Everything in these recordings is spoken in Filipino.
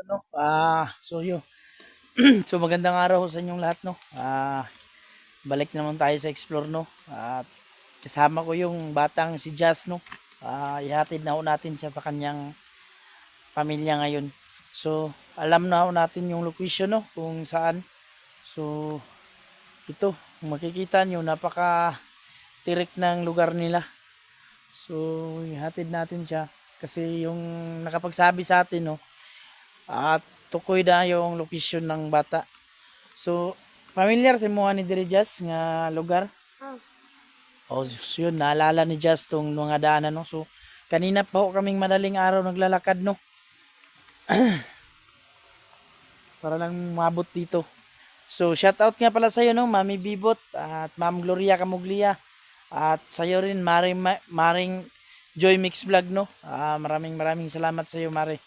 no. So yun. So magandang araw sa inyong lahat, no. Balik naman tayo sa explore, no. At kasama ko yung batang si Jazz, no. Ihatid na ho natin siya sa kanyang pamilya ngayon. So alam na ho natin yung location, no, kung saan. So ito, kung makikita nyo, napaka tirik ng lugar nila. So ihatid natin siya kasi yung nakapagsabi sa atin, no, at tukoy na yung location ng bata. So familiar si mo ni diri Jazz nga lugar? Oh, so yun, naalala ni Jazz tong mga daanan, no. So kanina pa ho kaming madaling araw naglalakad, no, para lang mabot dito. So shout out nga pala sa iyo, no, Mami Bibot at Ma'am Gloria Camuglia, at sa iyo rin Maring Joy Mix Vlog, no. Maraming salamat sa iyo, Mare.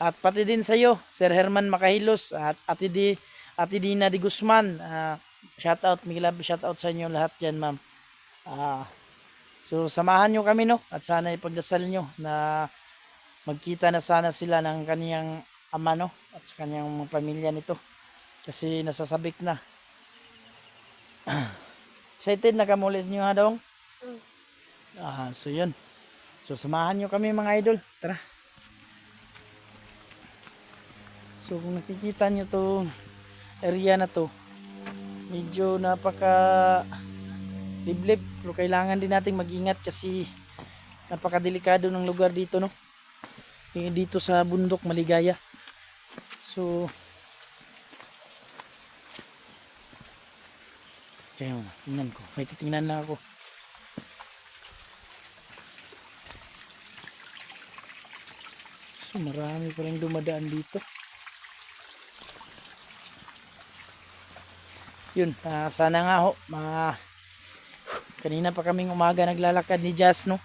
At pati din sa iyo Sir Herman Makahilos at Ate Dina Di Guzman. Shout out, Miguel, shout out sa inyo lahat diyan, ma'am. So samahan nyo kami, no, at sana ipagdasal nyo na magkita na sana sila ng kaniyang ama, no, at sa kaniyang mga pamilya nito kasi nasasabik na. Excited na kamulis nyo, ha, Dong? So yun, so samahan nyo kami, mga idol, tara. So kung nakikita nyo to area na to, medyo napaka liblib, pero kailangan din nating mag-ingat kasi napakadelikado ng lugar dito, no. Dito sa bundok Maligaya. So kaya tingnan ko, may titingnan na ako. So marami pa rin dumadaan dito. Yun, sana nga ho, kanina pa kaming umaga naglalakad ni Jazz, no,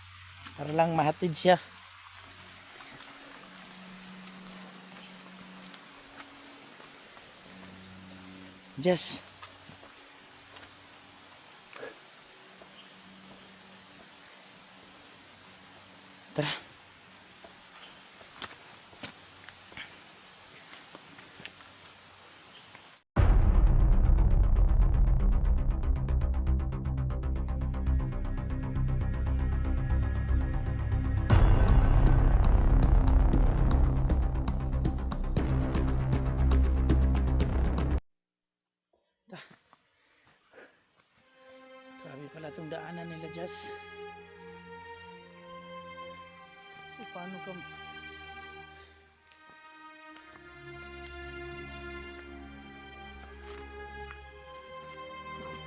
para lang mahatid siya. Jazz, tara. Grabe pala itong daanan nila, Jazz. So, paano ka?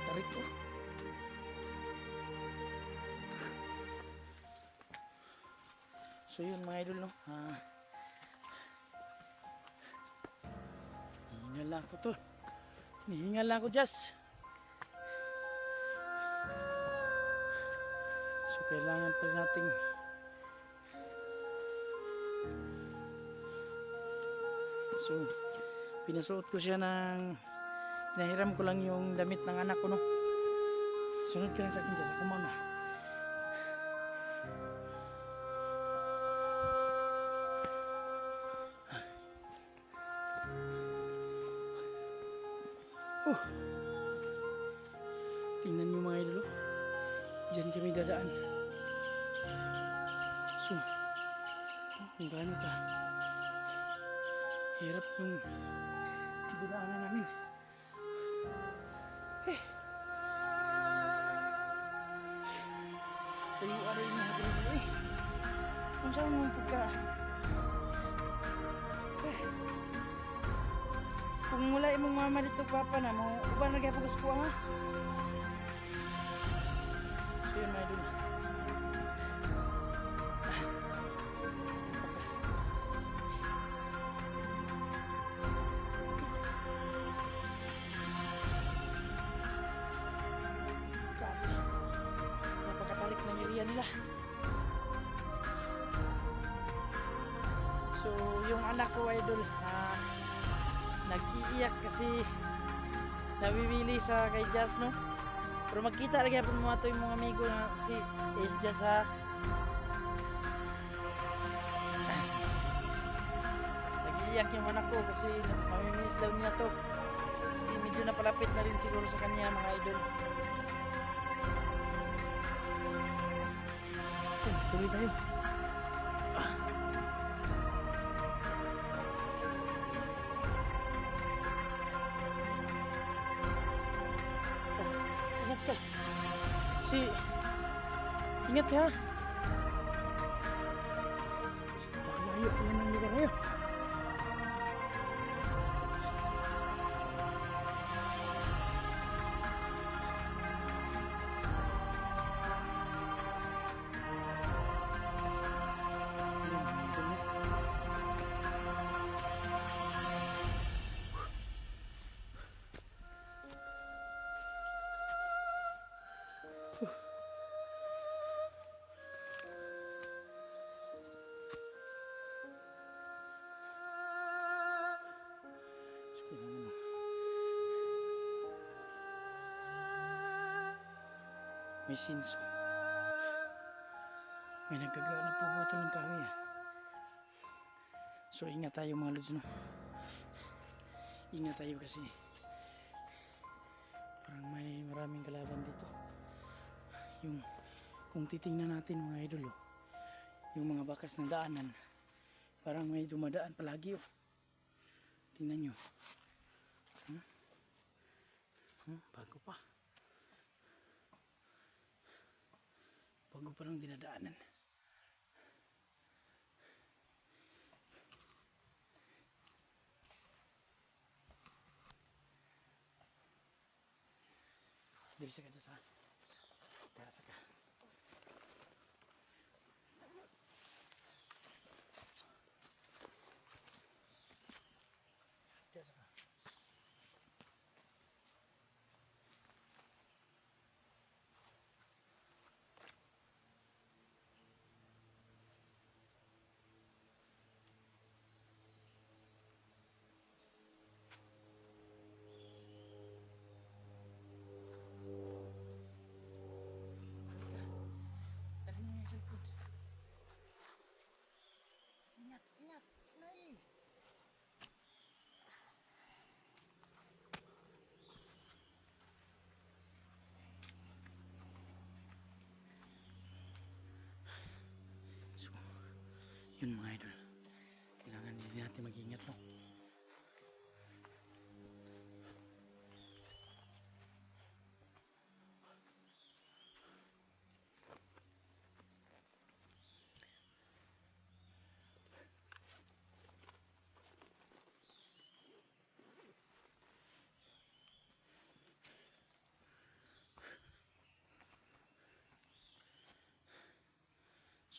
Tarik ko. So yun, mga idol, no. Hihingal ako to. Hihingal ako, Jazz. So kailangan pa nating pinasuot ko siya ng pinahiram ko lang yung damit ng anak ko, no. Sunod ka lang sa akin, Jazz. Ako muna. Tingnan nyo, mga idol, dyan kami dadaan. So kung gaano ka hirap yung dinaanan namin. Tayo aray mo natin sila, kung saan mo pagka kung wala imong mama dito papa na mo uban na gyapon ko, ha. So yun, mga idol, napakatalik ng area nila. So yung anak ko, idol, nag-iiyak kasi nabibili sa kay Jazz, no. Pero magkita lagi po mga to yung mga amigo na si is Jazz, ha. umiiyak yung anak ko kasi mamimiss daw niya to. Kasi medyo napalapit na rin siguro sa kanya mga idol. Tuloy tayo. Ingat ka. Ingat ha. Pakalayo pala ng lugar ngayon. May sinso. May nagpuputol ng kahoy. So ingat tayo mga lods, no? Ingat tayo kasi parang may maraming kalaban dito. Yung kung titingnan natin mga idol, yung mga bakas ng daanan, parang may dumadaan palagi. Tingnan nyo. Bago pa. Bago pa lang dinadaanan. Dili sa kada sa terasa ka. Terasa ka. Ingat, naik. So, yun mga idol. Kailangan din natin mag-ingat, no?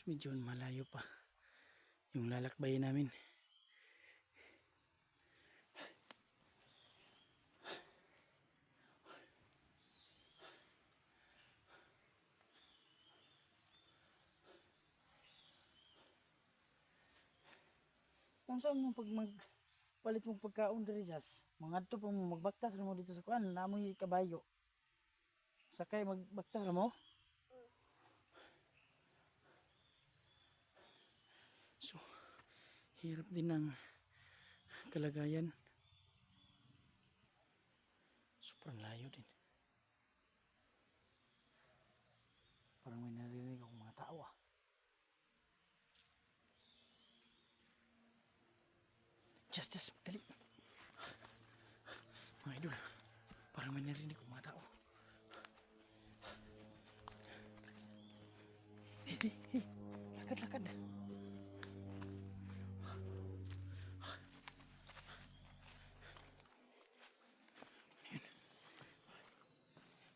So, medyo malayo pa yung lalakbayin namin. Kung saan mo pag magpalit mong pagkaon diri jas, mga to pang magbaktas mo dito sa kuan, namoy kabayo. Sakay magbaktas mo. So, hirap din ng kalagayan. Sobrang layo din. Parang may narinig akong mga tao. Just, dali. Mga idol, parang may narinig akong mga tao. Hey, lakad.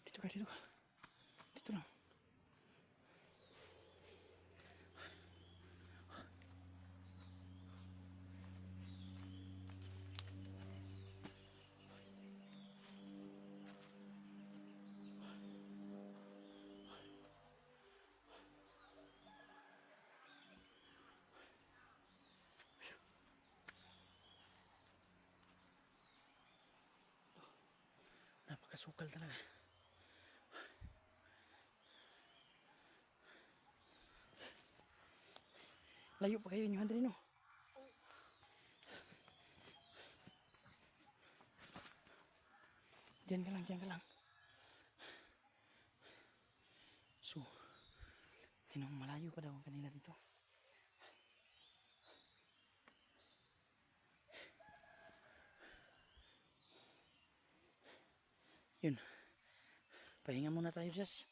Dito ka. Dito lang. Napakasukal talaga. Layo pa kayo inyo, Andrino. Diyan ka lang. So, tinong malayo pa daw ang kanila dito. Yun. Pahinga muna tayo, Jess.